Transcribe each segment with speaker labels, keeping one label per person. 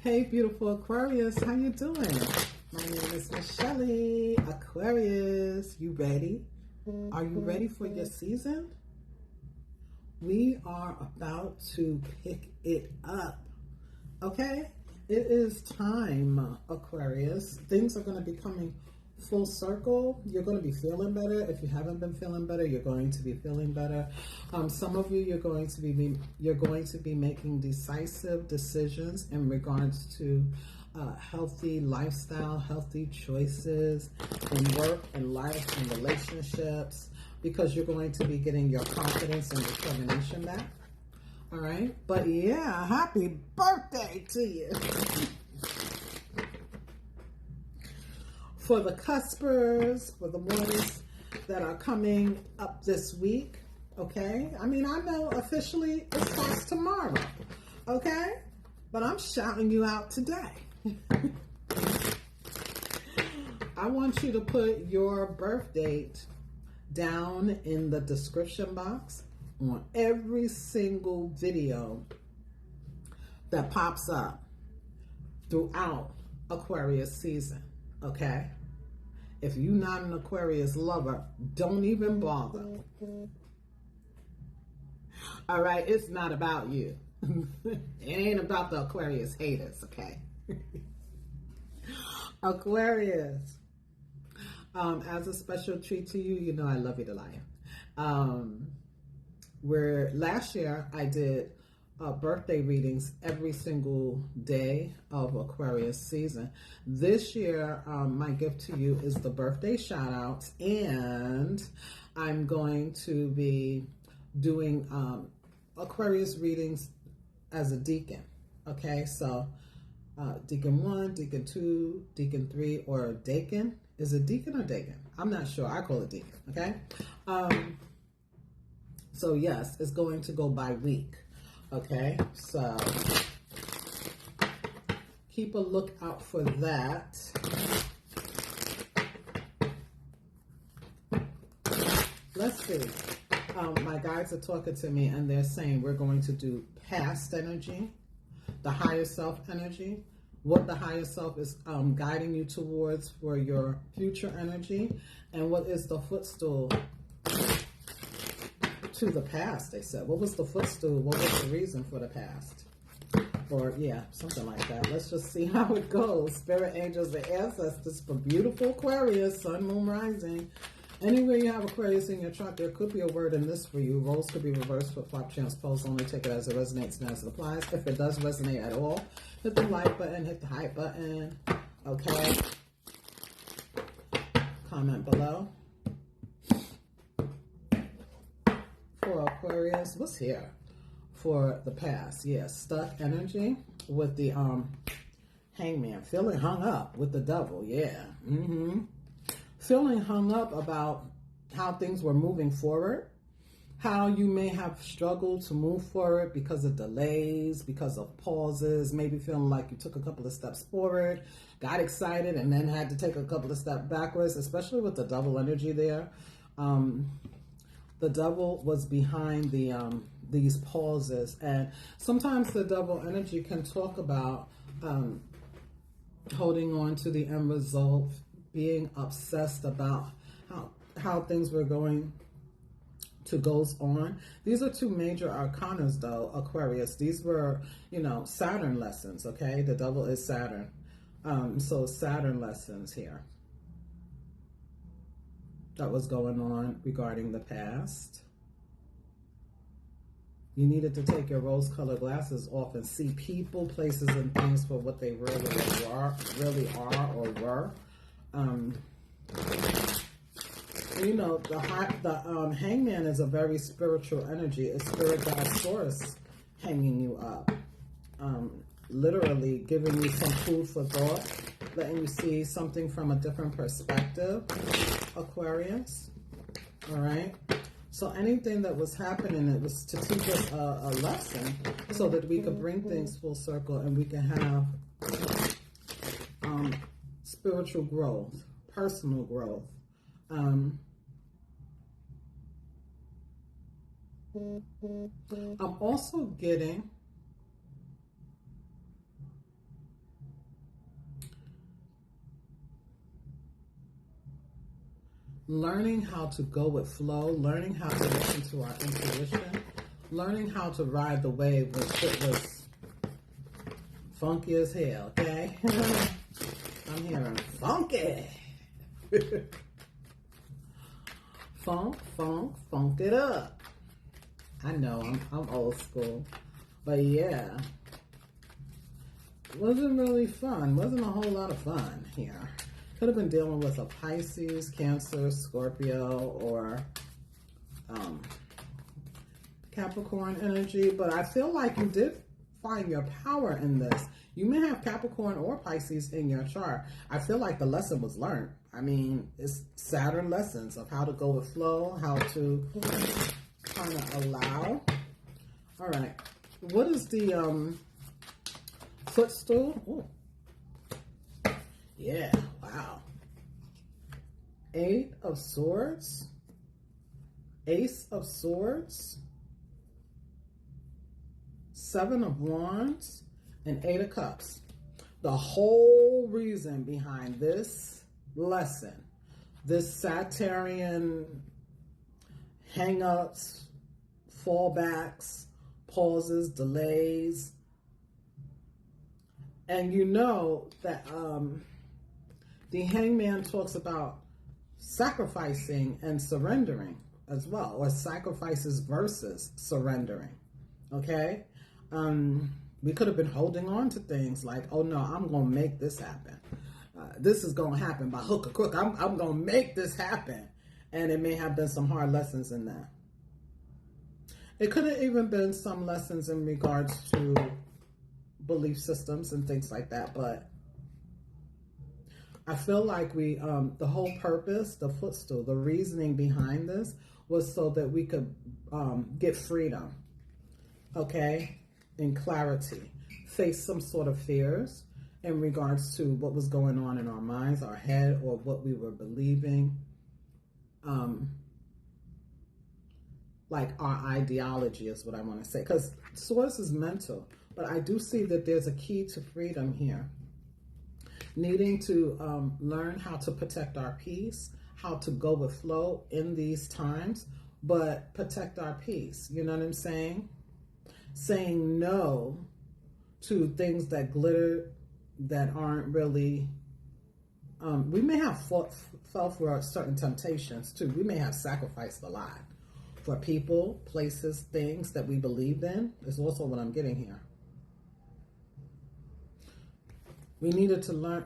Speaker 1: Hey, beautiful Aquarius, how you doing? My name is Michelle Aquarius. You ready? Are you ready for your season? We are about to pick it up. Okay? It is time, Aquarius. Things are going to be coming full circle. You're going to be feeling better. If you haven't been feeling better, you're going to be feeling better. Some of you, you're going to be making decisive decisions in regards to healthy lifestyle, healthy choices in work and life and relationships, because you're going to be getting your confidence and determination back. All right. But yeah, happy birthday to you. For the cuspers, for the ones that are coming up this week, okay? I mean, I know officially it starts tomorrow, okay? But I'm shouting you out today. I want you to put your birth date down in the description box on every single video that pops up throughout Aquarius season, okay? If you're not an Aquarius lover, don't even bother. All right, it's not about you. It ain't about the Aquarius haters, okay? Aquarius, as a special treat to you, you know I love you to life. Where last year I did birthday readings every single day of Aquarius season. This year, my gift to you is the birthday shout outs, and I'm going to be doing Aquarius readings as a deacon. Okay, so Deacon 1, Deacon 2, Deacon 3, or Deacon. Is it Deacon or Deacon? I'm not sure. I call it Deacon. Okay. So yes, it's going to go by week. Okay, so keep a lookout for that. Let's see. My guides are talking to me and they're saying we're going to do past energy, the higher self energy, what the higher self is guiding you towards for your future energy, and what is the footstool to the past. They said, what was the footstool? What was the reason for the past? Or yeah, something like that. Let's just see how it goes. Spirit angels and ancestors for beautiful Aquarius, sun, moon, rising. Anywhere you have Aquarius in your chart, there could be a word in this for you. Roles could be reversed, flip flop, transposed. Only take it as it resonates and as it applies. If it does resonate at all, hit the like button, hit the hype button. Okay. Comment below. For Aquarius, what's here for the past? Yes, stuck energy with the hangman, feeling hung up with the devil. Yeah, feeling hung up about how things were moving forward, how you may have struggled to move forward because of delays, because of pauses, maybe feeling like you took a couple of steps forward, got excited, and then had to take a couple of steps backwards, especially with the double energy there. The devil was behind the these pauses, and sometimes the double energy can talk about holding on to the end result, being obsessed about how things were going to goes on. These are two major arcanas, though, Aquarius. These were, Saturn lessons. Okay, the devil is Saturn, so Saturn lessons here. That was going on regarding the past. You needed to take your rose-colored glasses off and see people, places, and things for what they really are or were. The hangman is a very spiritual energy. It's spirit guide source hanging you up. Literally giving you some food for thought, letting you see something from a different perspective, Aquarius. All right. So anything that was happening, it was to teach us a lesson so that we could bring things full circle and we can have spiritual growth, personal growth. I'm also getting learning how to go with flow, learning how to listen to our intuition, learning how to ride the wave when shit was funky as hell, okay? I'm hearing funky. Funk it up. I know, I'm old school. But yeah. Wasn't really fun. Wasn't a whole lot of fun here. Could have been dealing with a Pisces, Cancer, Scorpio, or Capricorn energy. But I feel like you did find your power in this. You may have Capricorn or Pisces in your chart. I feel like the lesson was learned. I mean, it's Saturn lessons of how to go with flow, how to kind of allow. All right. What is the footstool? Ooh. Yeah, wow. 8 of Swords, Ace of Swords, 7 of Wands, and 8 of Cups. The whole reason behind this lesson, this Saturnian hang-ups, fallbacks, pauses, delays, and you know that the Hangman talks about sacrificing and surrendering as well, or sacrifices versus surrendering, okay? We could have been holding on to things like, oh no, I'm going to make this happen. This is going to happen by hook or crook. I'm going to make this happen. And it may have been some hard lessons in that. It could have even been some lessons in regards to belief systems and things like that. But I feel like the whole purpose, the footstool, the reasoning behind this was so that we could get freedom, okay, and clarity, face some sort of fears in regards to what was going on in our minds, our head, or what we were believing, like our ideology is what I want to say, because source is mental, but I do see that there's a key to freedom here. Needing to learn how to protect our peace, how to go with flow in these times, but protect our peace. You know what I'm saying? Saying no to things that glitter, that aren't really, we may have fell for certain temptations too. We may have sacrificed a lot for people, places, things that we believed in, is also what I'm getting here. We needed to learn,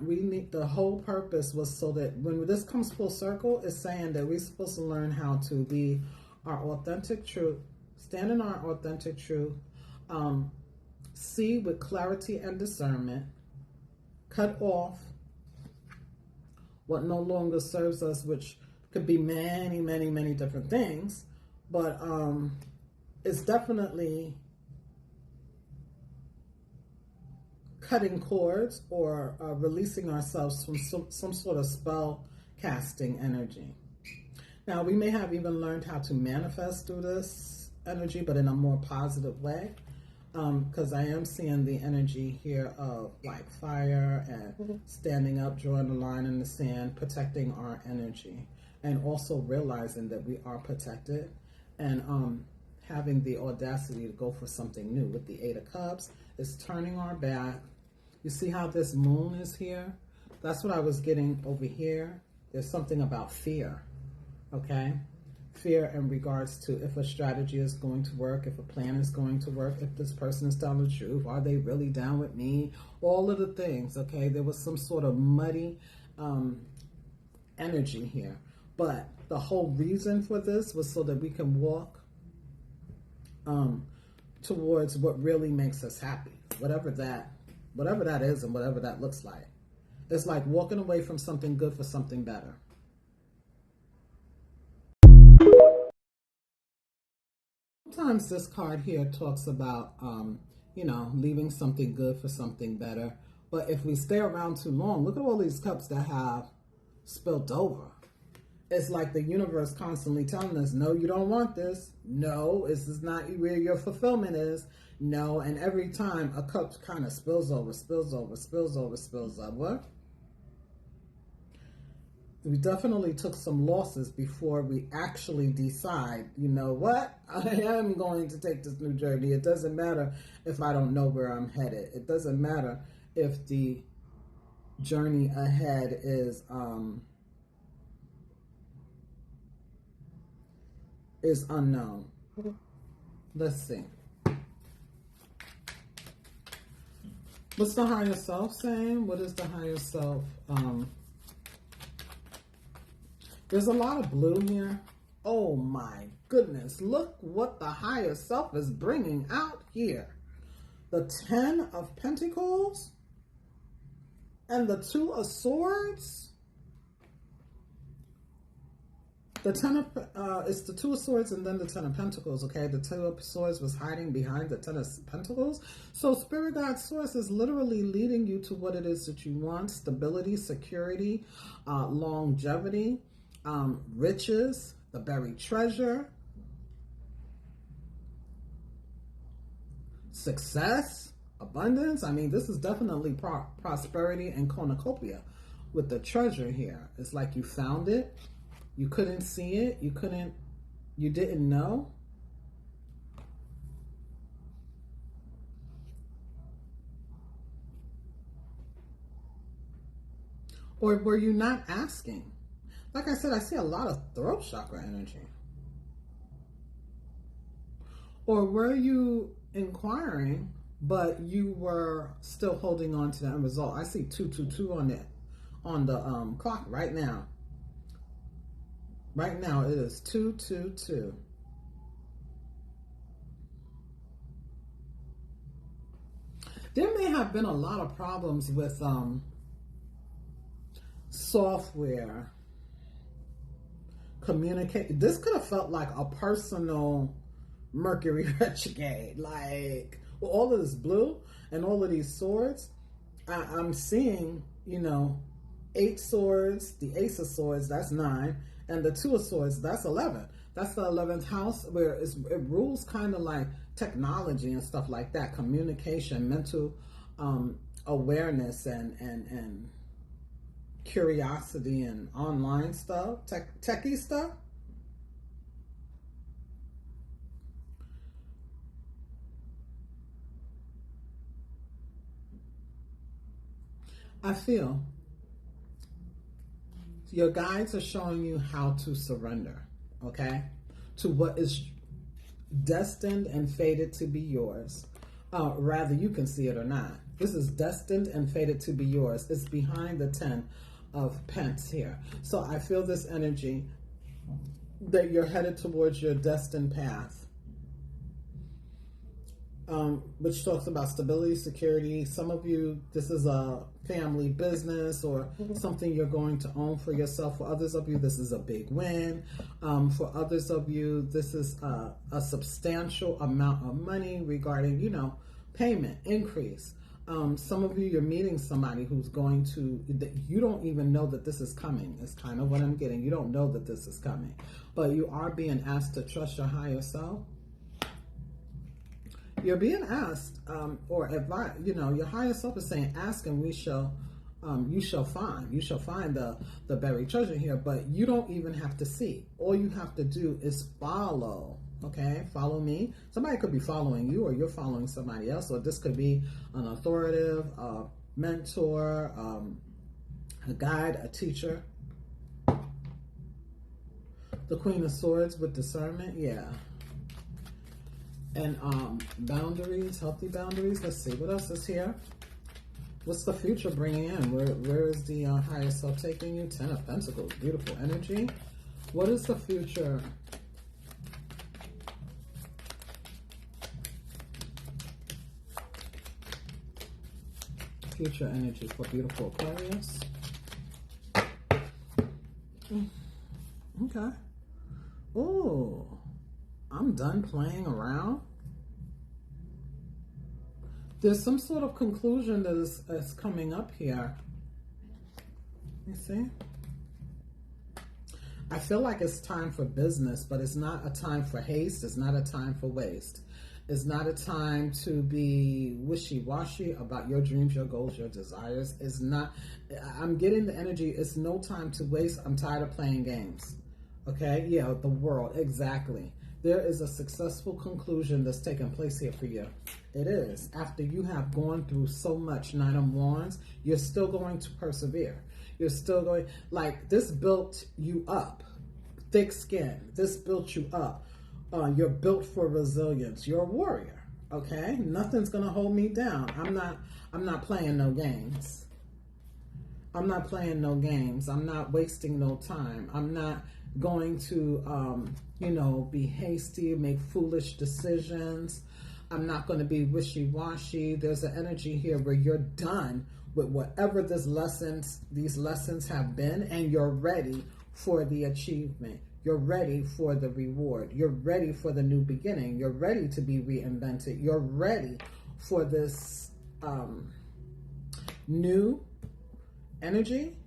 Speaker 1: the whole purpose was so that when this comes full circle, it's saying that we're supposed to learn how to be our authentic truth, stand in our authentic truth, see with clarity and discernment, cut off what no longer serves us, which could be many, many, many different things, but it's definitely cutting cords or releasing ourselves from some sort of spell casting energy. Now, we may have even learned how to manifest through this energy, but in a more positive way, because I am seeing the energy here of like fire and standing up, drawing a line in the sand, protecting our energy, and also realizing that we are protected, and having the audacity to go for something new. With the 8 of Cups, it's turning our back. You see how this moon is here? That's what I was getting over here. There's something about fear, okay? Fear in regards to if a strategy is going to work, if a plan is going to work, if this person is telling the truth, are they really down with me? All of the things, okay? There was some sort of muddy energy here. But the whole reason for this was so that we can walk towards what really makes us happy, whatever that is and whatever that looks like. It's like walking away from something good for something better. Sometimes this card here talks about, leaving something good for something better. But if we stay around too long, look at all these cups that have spilt over. It's like the universe constantly telling us, no, you don't want this. No, this is not where your fulfillment is. No, and every time a cup kind of spills over. We definitely took some losses before we actually decide, you know what, I am going to take this new journey. It doesn't matter if I don't know where I'm headed. It doesn't matter if the journey ahead is unknown. Let's see. What's the higher self saying? What is the higher self? There's a lot of blue here. Oh my goodness. Look what the higher self is bringing out here. The 10 of Pentacles and the 2 of Swords. The 10 of, it's the 2 of Swords and then the 10 of Pentacles, okay? The 2 of Swords was hiding behind the 10 of Pentacles. So Spirit Guide Source is literally leading you to what it is that you want. Stability, security, longevity, riches, the buried treasure, success, abundance. I mean, this is definitely prosperity and cornucopia with the treasure here. It's like you found it. You couldn't see it. You didn't know. Or were you not asking? Like I said, I see a lot of throat chakra energy. Or were you inquiring, but you were still holding on to the end result? I see 222 on the clock right now. Right now, it is 222. There may have been a lot of problems with software, communicate. This could have felt like a personal Mercury retrograde. Like, with all of this blue and all of these swords, I'm seeing, you know, 8 swords, the Ace of Swords, that's 9. And the 2 of Swords, that's 11. That's the 11th house where it rules kind of like technology and stuff like that. Communication, mental awareness and curiosity and online stuff, techie stuff. I feel your guides are showing you how to surrender, okay, to what is destined and fated to be yours. Rather, you can see it or not. This is destined and fated to be yours. It's behind the 10 of Pents here. So I feel this energy that you're headed towards your destined path. Which talks about stability, security. Some of you, this is a family business or something you're going to own for yourself. For others of you, this is a big win. For others of you, this is a substantial amount of money regarding, you know, payment, increase. Some of you, you're meeting somebody who's going to, you don't even know that this is coming. It's kind of what I'm getting. You don't know that this is coming. But you are being asked to trust your higher self. You're being asked, or advice, you know, your higher self is saying, ask and you shall find. You shall find the buried treasure here, but you don't even have to see. All you have to do is follow, okay? Follow me. Somebody could be following you, or you're following somebody else, or this could be an authoritative, mentor, a guide, a teacher. The Queen of Swords with discernment, yeah. And boundaries, healthy boundaries. Let's see, what else is here? What's the future bringing in? Where is the higher self taking you? 10 of Pentacles, beautiful energy. What is the future? Future energy for beautiful Aquarius. Okay. Oh. I'm done playing around. There's some sort of conclusion that is coming up here. You see? I feel like it's time for business, but it's not a time for haste. It's not a time for waste. It's not a time to be wishy-washy about your dreams, your goals, your desires. It's not, I'm getting the energy, it's no time to waste. I'm tired of playing games. Okay? Yeah, the world, exactly. There is a successful conclusion that's taking place here for you. It is. After you have gone through so much, Nine of Wands, you're still going to persevere. You're still going, like, this built you up. Thick skin. This built you up. You're built for resilience. You're a warrior. Okay? Nothing's going to hold me down. I'm not playing no games. I'm not playing no games. I'm not wasting no time. I'm not going to, be hasty, make foolish decisions. I'm not going to be wishy-washy. There's an energy here where you're done with whatever these lessons have been, and you're ready for the achievement. You're ready for the reward. You're ready for the new beginning. You're ready to be reinvented. You're ready for this new energy.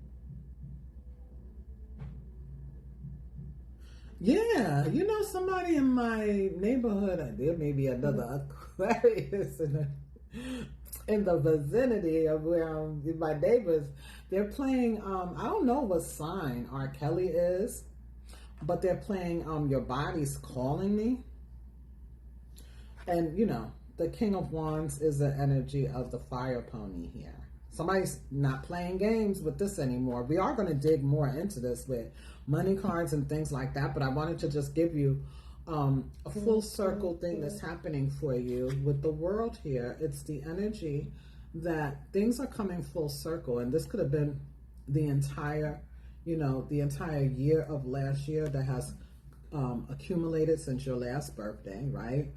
Speaker 1: Yeah, somebody in my neighborhood, there may be another Aquarius in the vicinity of where my neighbors, they're playing, I don't know what sign R. Kelly is, but they're playing Your Body's Calling Me. And, the King of Wands is the energy of the fire pony here. Somebody's not playing games with this anymore. We are going to dig more into this with money cards and things like that, but I wanted to just give you a full circle thing that's happening for you with the world here. It's the energy that things are coming full circle, and this could have been the entire year of last year that has accumulated since your last birthday, right?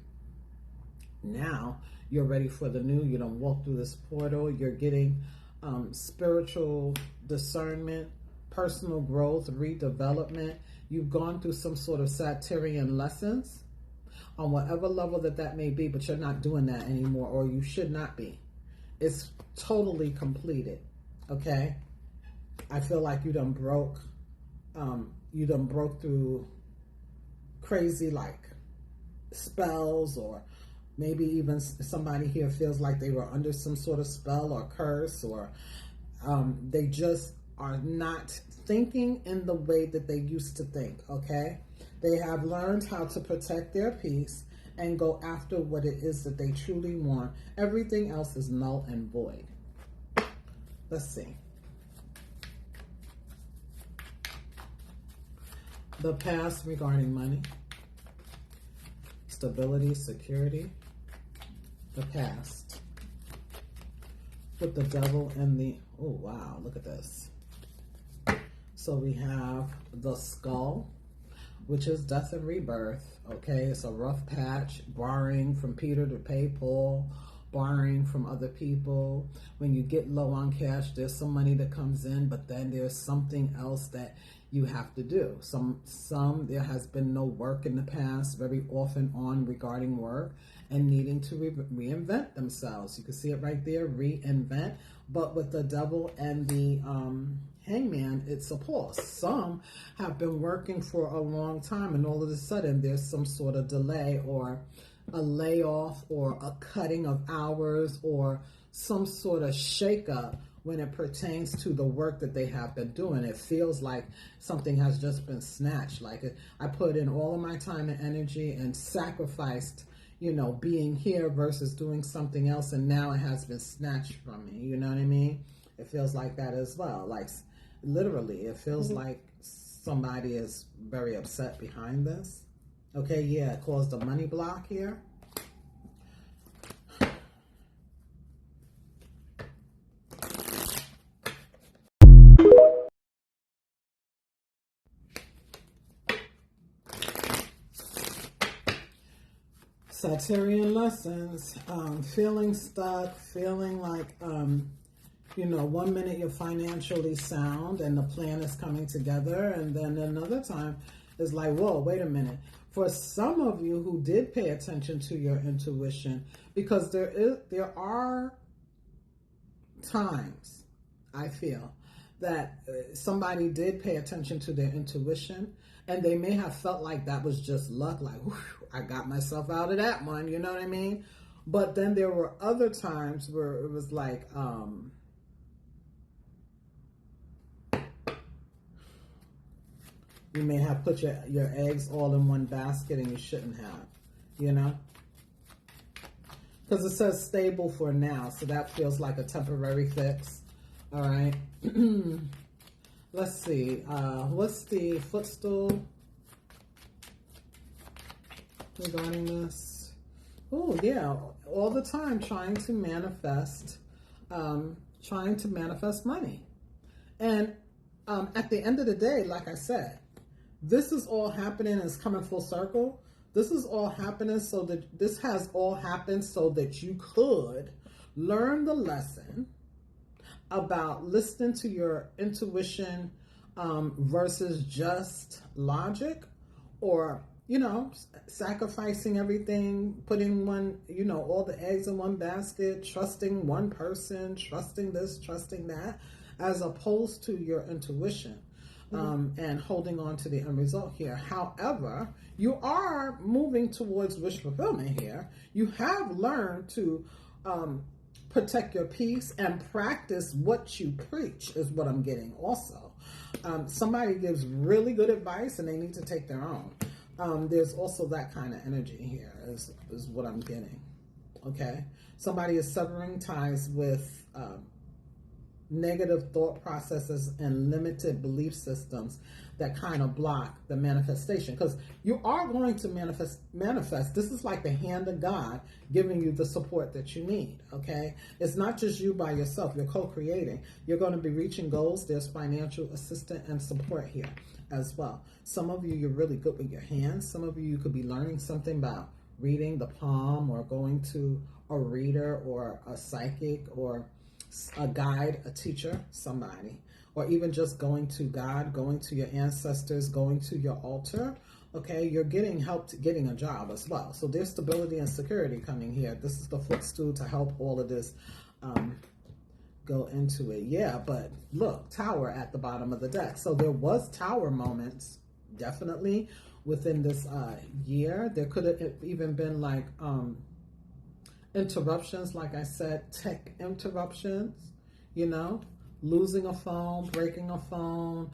Speaker 1: Now you're ready for the new. You don't walk through this portal. You're getting spiritual discernment, personal growth, redevelopment. You've gone through some sort of Saturnian lessons on whatever level that may be, but you're not doing that anymore, or you should not be. It's totally completed. Okay? I feel like you done broke through crazy like spells, or maybe even somebody here feels like they were under some sort of spell or curse, or they just are not thinking in the way that they used to think, okay? They have learned how to protect their peace and go after what it is that they truly want. Everything else is null and void. Let's see. The past regarding money, stability, security. The past with the devil and the, oh wow, look at this. So we have the skull, which is death and rebirth. Okay, it's a rough patch, borrowing from Peter to pay Paul, borrowing from other people. When you get low on cash, there's some money that comes in, but then there's something else that you have to do. There has been no work in the past, very often on regarding work, and needing to reinvent themselves. You can see it right there, reinvent. But with the devil and the hangman, it's a pause. Some have been working for a long time, and all of a sudden there's some sort of delay, or a layoff, or a cutting of hours, or some sort of shakeup when it pertains to the work that they have been doing. It feels like something has just been snatched. Like I put in all of my time and energy and sacrificed, being here versus doing something else, and now it has been snatched from me. You know what I mean? It feels like that as well. Like literally, it feels like somebody is very upset behind this. Okay, yeah, it caused a money block here. Saturnian lessons, feeling stuck, feeling like, 1 minute you're financially sound and the plan is coming together, and then another time it's like, whoa, wait a minute. For some of you who did pay attention to your intuition, because there are times, I feel, that somebody did pay attention to their intuition, and they may have felt like that was just luck, like, whew, I got myself out of that one, you know what I mean? But then there were other times where it was like, you may have put your eggs all in one basket and you shouldn't have, you know? Because it says stable for now, so that feels like a temporary fix. All right. Let's see. What's the footstool regarding this? Oh, yeah. All the time trying to manifest money. And at the end of the day, like I said, this is all happening and it's coming full circle. This is all happening so that this has all happened so that you could learn the lesson about listening to your intuition versus just logic, or, you know, sacrificing everything, putting all the eggs in one basket, trusting one person, trusting this, trusting that, as opposed to your intuition. And holding on to the end result here. However, you are moving towards wish fulfillment here. You have learned to protect your peace and practice what you preach, is what I'm getting also. Somebody gives really good advice and they need to take their own. There's also that kind of energy here is what I'm getting. Okay? Somebody is severing ties with negative thought processes and limited belief systems that kind of block the manifestation, because you are going to manifest. This is like the hand of God giving you the support that you need. Okay, it's not just you by yourself. You're co-creating. You're going to be reaching goals. There's financial assistance and support here as well. Some of you, you're really good with your hands. Some of you could be learning something about reading the palm, or going to a reader or a psychic or a guide, a teacher, somebody, or even just going to God, going to your ancestors, going to your altar. Okay, you're getting help to getting a job as well. So there's stability and security coming here. This is the footstool to help all of this go into it. Yeah, but look, Tower at the bottom of the deck. So there was Tower moments, definitely, within this year. There could have even been like interruptions, like I said, tech interruptions, you know, losing a phone, breaking a phone,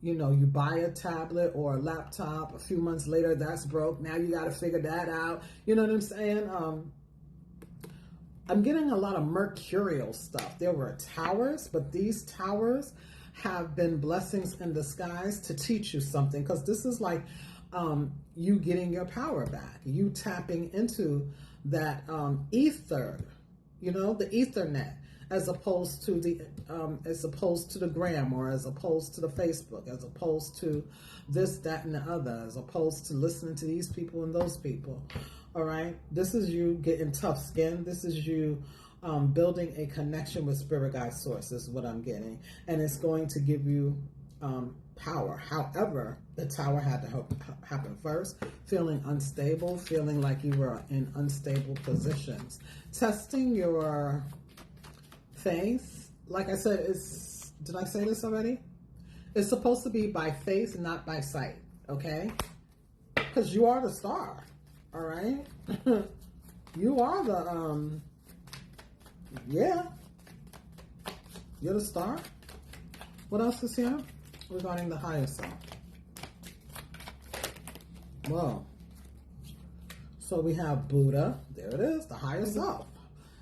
Speaker 1: you know, you buy a tablet or a laptop, a few months later that's broke, now you got to figure that out, you know what I'm saying? I'm getting a lot of mercurial stuff. There were towers, but these towers have been blessings in disguise to teach you something, because this is like you getting your power back, you tapping into that ether, you know, the ethernet, as opposed to the gram, or as opposed to the Facebook, as opposed to this, that, and the other, as opposed to listening to these people and those people. All right, this is you getting tough skin. This is you building a connection with spirit guide source, is what I'm getting, and it's going to give you power. However, the tower had to happen first. Feeling unstable, feeling like you were in unstable positions. Testing your faith. Like I said, did I say this already? It's supposed to be by faith, not by sight. Okay? Because you are the star. All right? You are the, yeah. You're the star. What else is here regarding the higher self? Well, so we have Buddha. There it is, the higher self.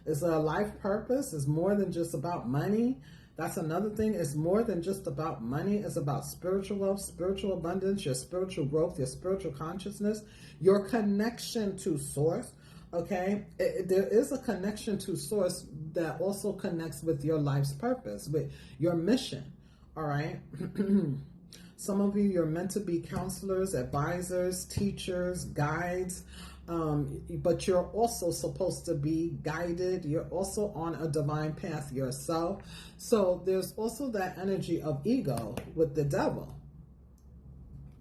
Speaker 1: It's a life purpose. It's more than just about money. That's another thing. It's more than just about money. It's about spiritual wealth, spiritual abundance, your spiritual growth, your spiritual consciousness, your connection to source. Okay, there is a connection to source that also connects with your life's purpose, with your mission. All right. Some of you, you're meant to be counselors, advisors, teachers, guides, but you're also supposed to be guided. You're also on a divine path yourself. So there's also that energy of ego with the devil.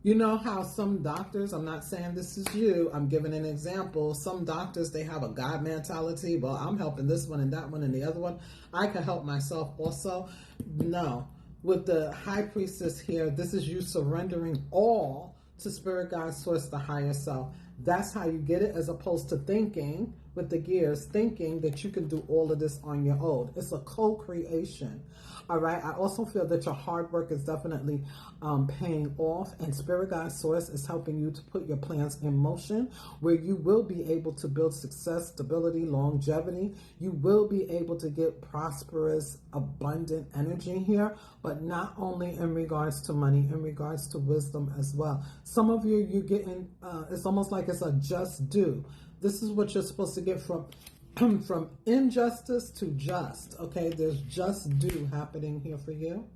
Speaker 1: You know how some doctors, I'm not saying this is you, I'm giving an example. Some doctors, they have a God mentality. Well, I'm helping this one and that one and the other one. I can help myself also. No. With the high priestess here, this is you surrendering all to Spirit, God, Source, the higher self. That's how you get it, as opposed to thinking with the gears, thinking that you can do all of this on your own. It's a co-creation. All right. I also feel that your hard work is definitely paying off, and Spirit, God, Source is helping you to put your plans in motion, where you will be able to build success, stability, longevity. You will be able to get prosperous, abundant energy here, but not only in regards to money, in regards to wisdom as well. Some of you, you're getting, it's almost like it's a just due. This is what you're supposed to get from injustice to just. Okay, there's just due happening here for you.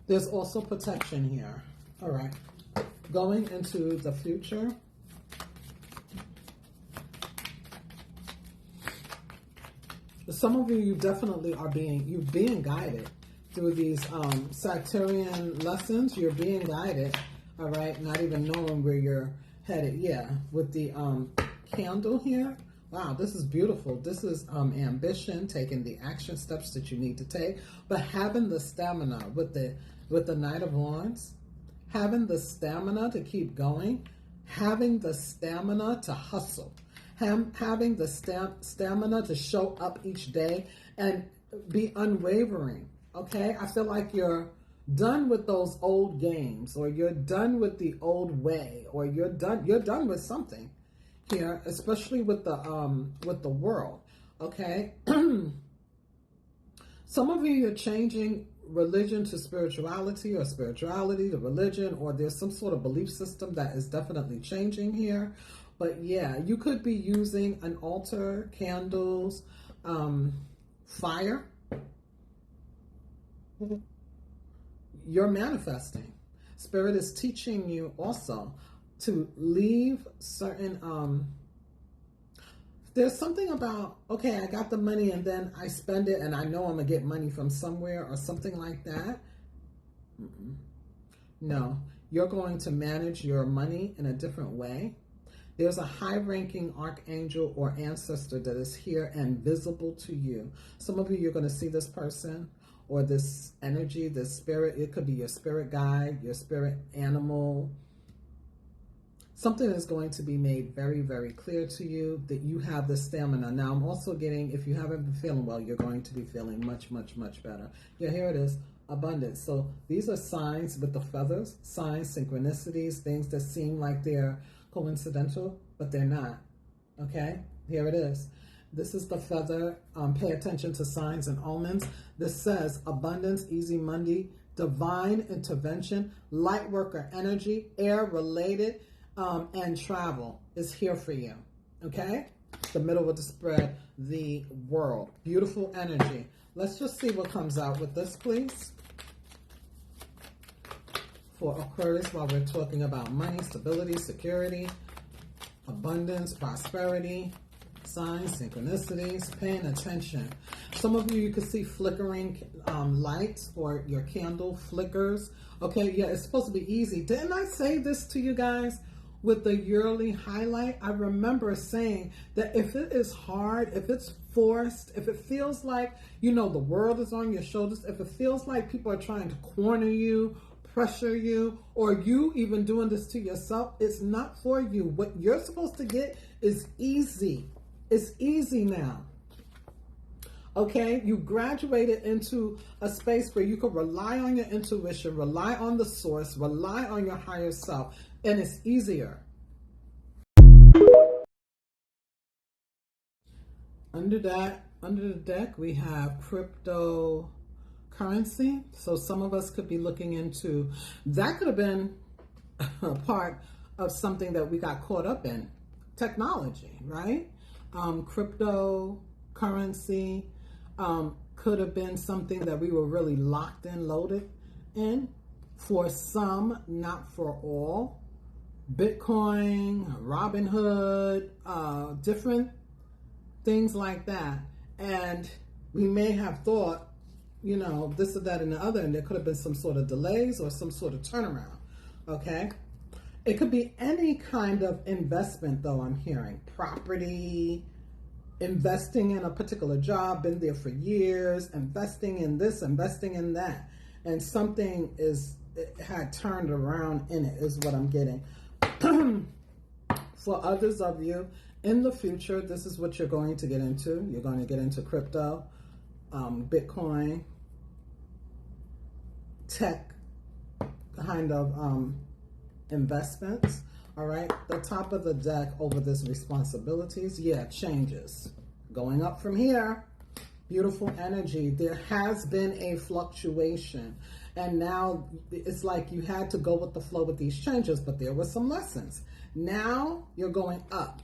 Speaker 1: There's also protection here. All right, going into the future. Some of you definitely are being guided through these Saturnian lessons. You're being guided. All right, not even knowing where you're headed. Yeah, with the candle here. Wow, this is beautiful. This is ambition, taking the action steps that you need to take, but having the stamina with the Knight of Wands, having the stamina to keep going, having the stamina to hustle, having the stamina to show up each day and be unwavering. Okay, I feel like you're done with those old games, or you're done with the old way, or you're done with something here, especially with the world. Okay. Some of you, you're changing religion to spirituality, or spirituality to religion, or there's some sort of belief system that is definitely changing here. But yeah, you could be using an altar, candles, fire. You're manifesting. Spirit is teaching you also to leave certain, there's something about, okay, I got the money and then I spend it and I know I'm going to get money from somewhere or something like that. No, you're going to manage your money in a different way. There's a high-ranking archangel or ancestor that is here and visible to you. Some of you, you're going to see this person or this energy, this spirit. It could be your spirit guide, your spirit animal. Something is going to be made very, very clear to you that you have the stamina. Now, I'm also getting, if you haven't been feeling well, you're going to be feeling much, much, much better. Yeah, here it is, abundance. So these are signs with the feathers, signs, synchronicities, things that seem like they're coincidental, but they're not. Okay, here it is. This is the feather. Pay attention to signs and omens. This says abundance, easy Monday, divine intervention, light worker energy, air related, and travel is here for you. Okay? The middle of the spread, the world. Beautiful energy. Let's just see what comes out with this, please. For Aquarius, while we're talking about money, stability, security, abundance, prosperity, signs, synchronicities, paying attention. Some of you, you can see flickering lights, or your candle flickers. Okay, yeah, it's supposed to be easy. Didn't I say this to you guys with the yearly highlight? I remember saying that if it is hard, if it's forced, if it feels like, you know, the world is on your shoulders, if it feels like people are trying to corner you, pressure you, or you even doing this to yourself, it's not for you. What you're supposed to get is easy. It's easy now. Okay, you graduated into a space where you could rely on your intuition, rely on the source, rely on your higher self, and it's easier. Under the deck, we have cryptocurrency. So some of us could be looking into, that could have been a part of something that we got caught up in. Technology, right? Cryptocurrency could have been something that we were really locked in, loaded in. For some, not for all. Bitcoin, Robinhood, different things like that. And we may have thought you know, this or that and the other, and there could have been some sort of delays or some sort of turnaround, okay? It could be any kind of investment, though, I'm hearing. Property, investing in a particular job, been there for years, investing in this, investing in that. And something had turned around in it, is what I'm getting. For others of you, in the future, this is what you're going to get into. You're going to get into crypto, Bitcoin, tech kind of investments. All right, the top of the deck over this responsibilities, yeah, changes. Going up from here, beautiful energy. There has been a fluctuation, and now it's like you had to go with the flow with these changes, but there were some lessons. Now you're going up.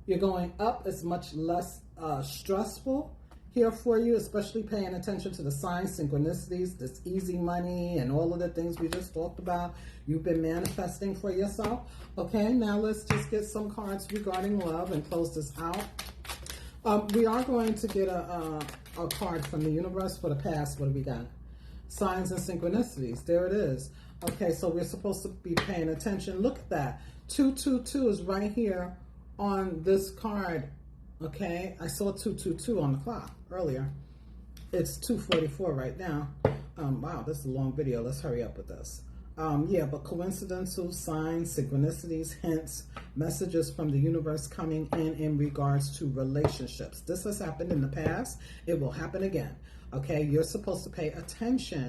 Speaker 1: You're going up. It's much less stressful here for you, especially paying attention to the signs, synchronicities, this easy money, and all of the things we just talked about. You've been manifesting for yourself. Okay, now let's just get some cards regarding love and close this out. We are going to get a card from the universe for the past. What do we got? Signs and synchronicities. There it is. Okay, so we're supposed to be paying attention. Look at that. 222 is right here on this card. Okay, I saw 222 on the clock earlier. It's 2:44 right now. Wow, this is a long video. Let's hurry up with this. Yeah, but coincidental signs, synchronicities, hints, messages from the universe coming in regards to relationships. This has happened in the past. It will happen again. Okay, you're supposed to pay attention.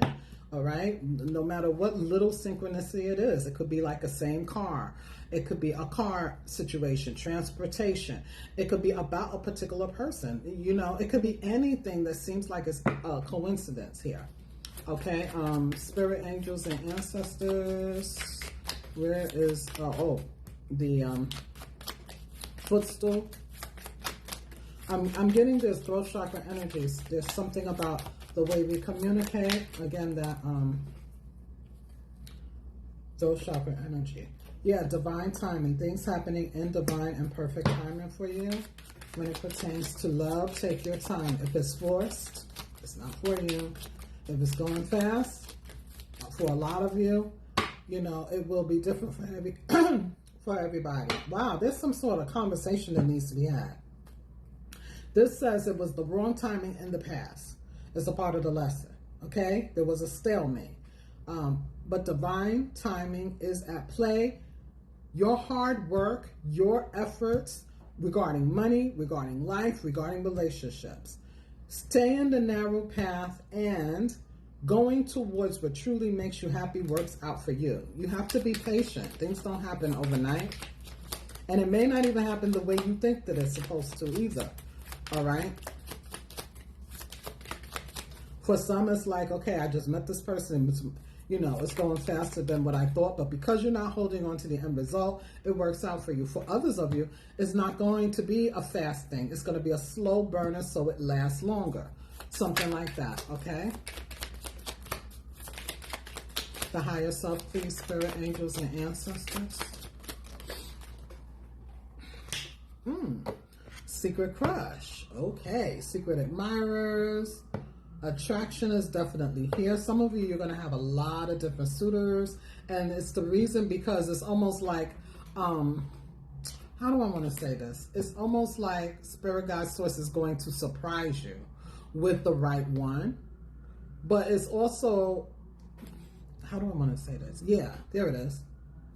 Speaker 1: All right, no matter what little synchronicity it is. It could be like a same car. It could be a car situation, transportation. It could be about a particular person. You know, it could be anything that seems like it's a coincidence here. Okay, spirit angels and ancestors. Where is, the footstool. I'm getting this throat chakra energies. There's something about the way we communicate. Again, that throat chakra energy. Yeah, divine timing. Things happening in divine and perfect timing for you. When it pertains to love, take your time. If it's forced, it's not for you. If it's going fast, for a lot of you, you know, it will be different for everybody. Wow, there's some sort of conversation that needs to be had. This says it was the wrong timing in the past. It's a part of the lesson, okay? There was a stalemate. But divine timing is at play. Your hard work, your efforts regarding money, regarding life, regarding relationships. Stay in the narrow path, and going towards what truly makes you happy works out for you. You have to be patient. Things don't happen overnight. And it may not even happen the way you think that it's supposed to either. All right? For some, it's like, okay, I just met this person. You know, it's going faster than what I thought. But because you're not holding on to the end result, it works out for you. For others of you, it's not going to be a fast thing. It's going to be a slow burner so it lasts longer. Something like that, okay? The higher self, please, spirit, angels, and ancestors. Secret crush. Okay, secret admirers. Attraction is definitely here. Some of you, you're going to have a lot of different suitors. And it's the reason because it's almost like, how do I want to say this? It's almost like Spirit Guide Source is going to surprise you with the right one. But it's also, how do I want to say this? Yeah, there it is.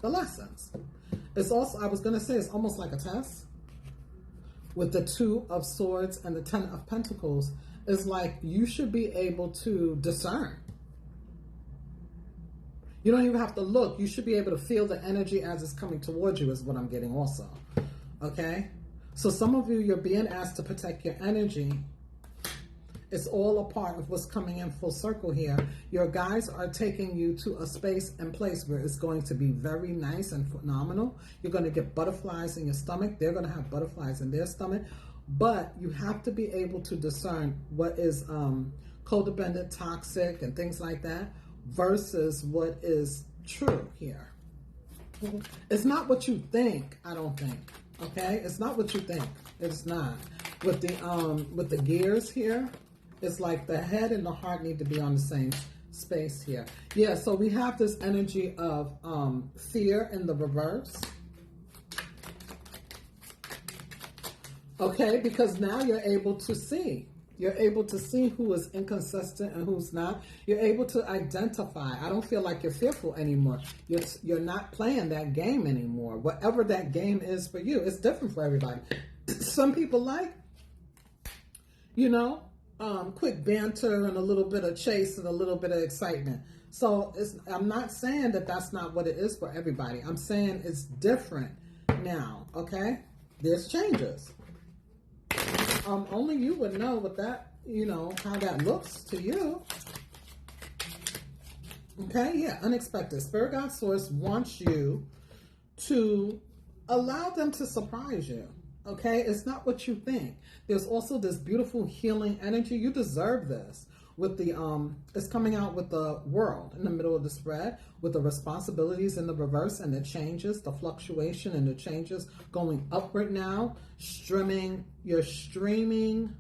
Speaker 1: The lessons. It's also, I was going to say, it's almost like a test. With the 2 of Swords and the 10 of Pentacles, it's like you should be able to discern. You don't even have to look. You should be able to feel the energy as it's coming towards you is what I'm getting also. Okay? So some of you, you're being asked to protect your energy. It's all a part of what's coming in full circle here. Your guides are taking you to a space and place where it's going to be very nice and phenomenal. You're going to get butterflies in your stomach. They're going to have butterflies in their stomach. But you have to be able to discern what is codependent, toxic, and things like that versus what is true here. It's not what you think, I don't think. Okay? It's not what you think. It's not. With the gears here, It's like the head and the heart need to be on the same space here. Yeah, so we have this energy of fear in the reverse. Okay, because now you're able to see. You're able to see who is inconsistent and who's not. You're able to identify. I don't feel like you're fearful anymore. You're not playing that game anymore. Whatever that game is for you, it's different for everybody. Some people like, quick banter and a little bit of chase and a little bit of excitement. So I'm not saying that that's not what it is for everybody. I'm saying it's different now, okay? There's changes. Only you would know what that, how that looks to you. Okay, yeah, unexpected. Spirit God Source wants you to allow them to surprise you. Okay, it's not what you think. There's also this beautiful healing energy. You deserve this. With the it's coming out with the world in the middle of the spread, with the responsibilities in the reverse and the changes, the fluctuation and the changes going upward now. You're streaming.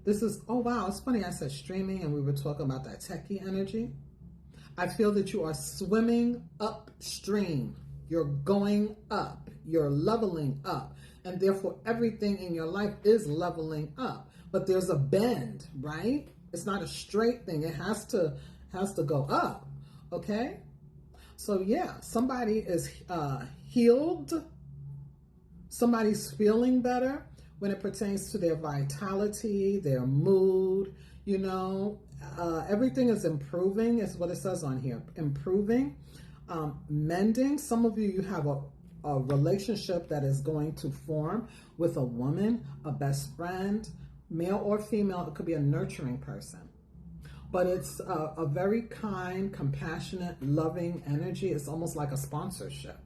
Speaker 1: This is, oh wow, it's funny I said streaming and we were talking about that techie energy. I feel that you are swimming upstream. You're going up. You're leveling up. And therefore everything in your life is leveling up. But there's a bend, right? It's not a straight thing. It has to go up, okay? So yeah, somebody is healed. Somebody's feeling better when it pertains to their vitality, their mood, everything is improving, is what it says on here. Improving, mending. Some of you have a relationship that is going to form with a woman, a best friend, male or female. It could be a nurturing person, but it's a very kind, compassionate, loving energy. It's almost like a sponsorship.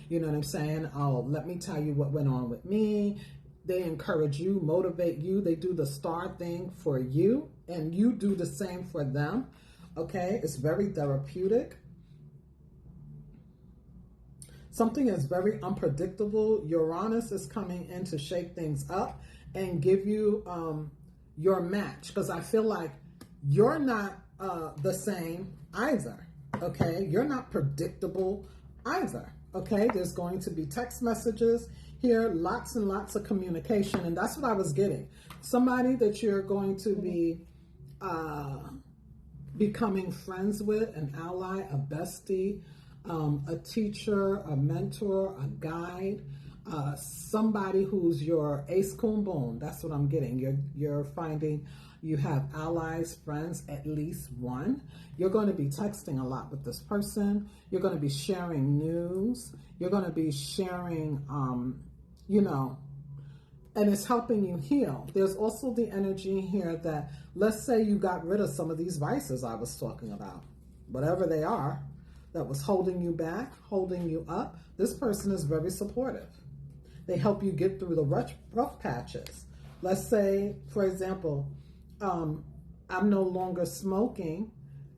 Speaker 1: You know what I'm saying? Oh, let me tell you what went on with me. They encourage you, motivate you. They do the star thing for you, and you do the same for them. Okay? It's very therapeutic. Something is very unpredictable. Uranus is coming in to shake things up and give you your match, because I feel like you're not the same either. Okay? You're not predictable either. Okay? There's going to be text messages here, lots and lots of communication, and that's what I was getting. Somebody that you're going to be becoming friends with, an ally, a bestie, a teacher, a mentor, a guide, somebody who's your ace coon boom. That's what I'm getting. You're finding you have allies, friends, at least one. You're going to be texting a lot with this person. You're going to be sharing news. You're going to be sharing, and it's helping you heal. There's also the energy here that, let's say you got rid of some of these vices I was talking about, whatever they are, that was holding you back, holding you up. This person is very supportive. They help you get through the rough patches. Let's say, for example, I'm no longer smoking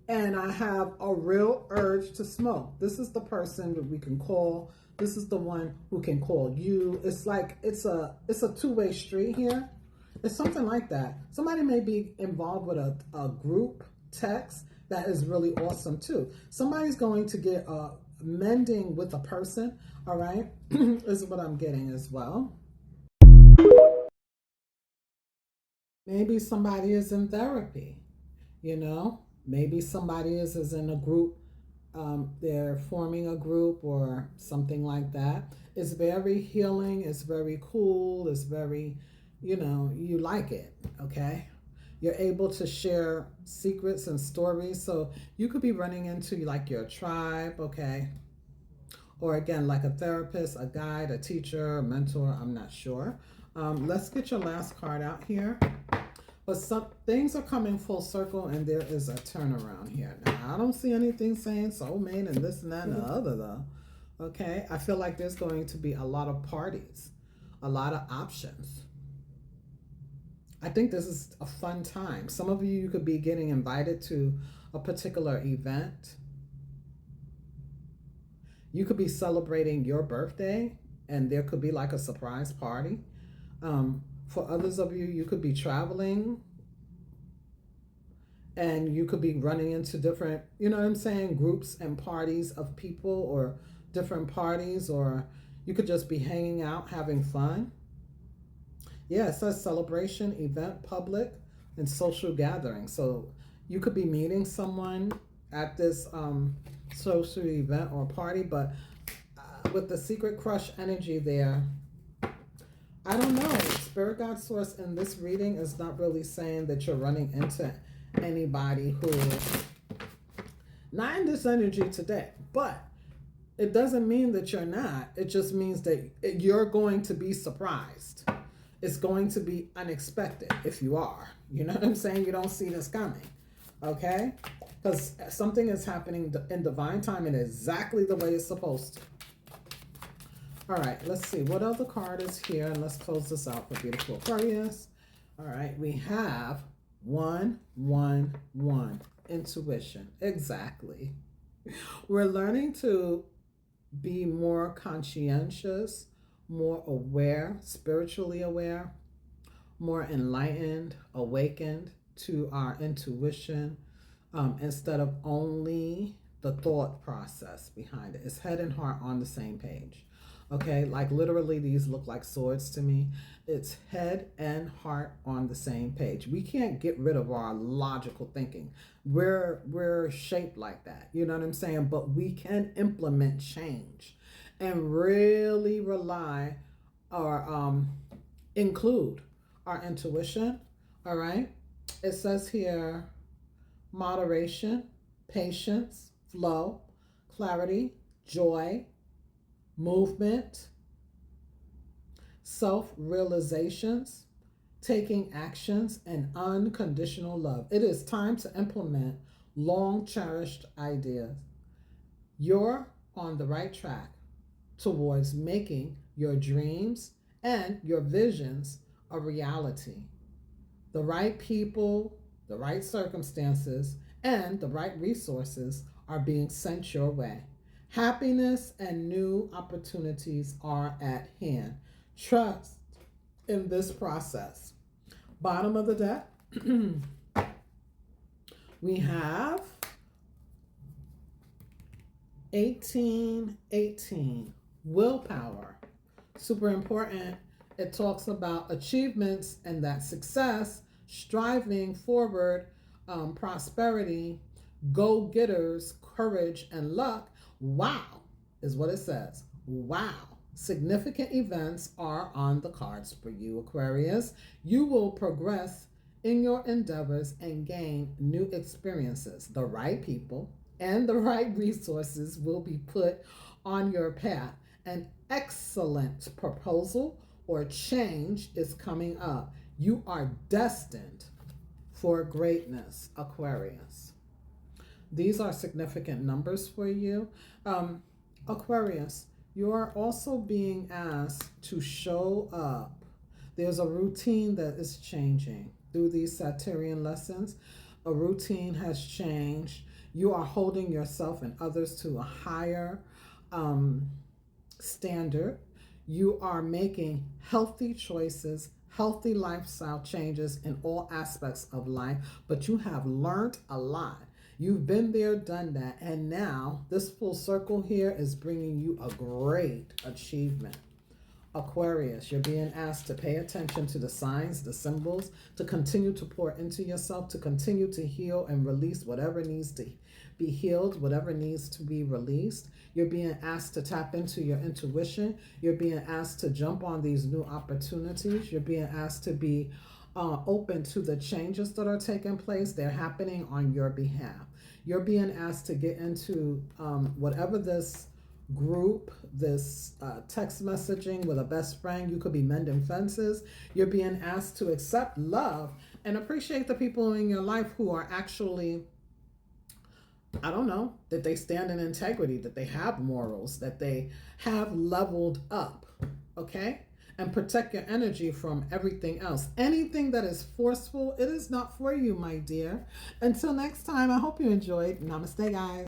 Speaker 1: and I have a real urge to smoke. This is the person that we can call. This is the one who can call you. It's like, it's a two-way street here. It's something like that. Somebody may be involved with a group text that is really awesome too. Somebody's going to get mending with a person, all right? Is what I'm getting as well. Maybe somebody is in therapy, Maybe somebody is in a group. They're forming a group or something like that. It's very healing. It's very cool. It's very, you like it, okay? You're able to share secrets and stories. So you could be running into like your tribe, okay? Or again, like a therapist, a guide, a teacher, a mentor, I'm not sure. Let's get your last card out here. But some things are coming full circle and there is a turnaround here. Now, I don't see anything saying soulmate and this and that and the other though. Okay, I feel like there's going to be a lot of parties, a lot of options. I think this is a fun time. Some of you could be getting invited to a particular event. You could be celebrating your birthday and there could be like a surprise party. For others of you, you could be traveling And you could be running into different, you know what I'm saying, groups and parties of people, or different parties, or you could just be hanging out, having fun. Yeah, it says celebration, event, public, and social gathering. So you could be meeting someone at this social event or party, but with the secret crush energy there, I don't know. Spirit guide source in this reading is not really saying that you're running into anybody who, not in this energy today, but it doesn't mean that you're not. It just means that you're going to be surprised. It's going to be unexpected if you are. You know what I'm saying? You don't see this coming. Okay? Because something is happening in divine timing exactly the way it's supposed to. All right, let's see. What other card is here? And let's close this out for beautiful Aquarius. All right, we have 111. Intuition. Exactly. We're learning to be more conscientious, more aware, spiritually aware, more enlightened, awakened to our intuition, instead of only the thought process behind it. It's head and heart on the same page. Okay, like literally these look like swords to me. It's head and heart on the same page. We can't get rid of our logical thinking. We're shaped like that. You know what I'm saying? But we can implement change and really rely or include our intuition. All right. It says here moderation, patience, flow, clarity, joy, movement, self-realizations, taking actions, and unconditional love. It is time to implement long-cherished ideas. You're on the right track towards making your dreams and your visions a reality. The right people, the right circumstances, and the right resources are being sent your way. Happiness and new opportunities are at hand. Trust in this process. Bottom of the deck, we have 1818. Willpower. Super important. It talks about achievements and that success, striving forward, prosperity, go-getters, courage, and luck. Wow, is what it says. Wow. Significant events are on the cards for you, Aquarius. You will progress in your endeavors and gain new experiences. The right people and the right resources will be put on your path. An excellent proposal or change is coming up. You are destined for greatness, Aquarius. These are significant numbers for you. Aquarius, you are also being asked to show up. There's a routine that is changing through these Saturnian lessons. A routine has changed. You are holding yourself and others to a higher standard. You are making healthy choices, healthy lifestyle changes in all aspects of life, but you have learned a lot. You've been there, done that, and now this full circle here is bringing you a great achievement. Aquarius, you're being asked to pay attention to the signs, the symbols, to continue to pour into yourself, to continue to heal and release whatever needs to be healed, whatever needs to be released. You're being asked to tap into your intuition. You're being asked to jump on these new opportunities. You're being asked to be open to the changes that are taking place. They're happening on your behalf. You're being asked to get into whatever this group, this text messaging with a best friend. You could be mending fences. You're being asked to accept love and appreciate the people in your life who are actually, I don't know, that they stand in integrity, that they have morals, that they have leveled up, okay? And protect your energy from everything else. Anything that is forceful, it is not for you, my dear. Until next time, I hope you enjoyed. Namaste, guys.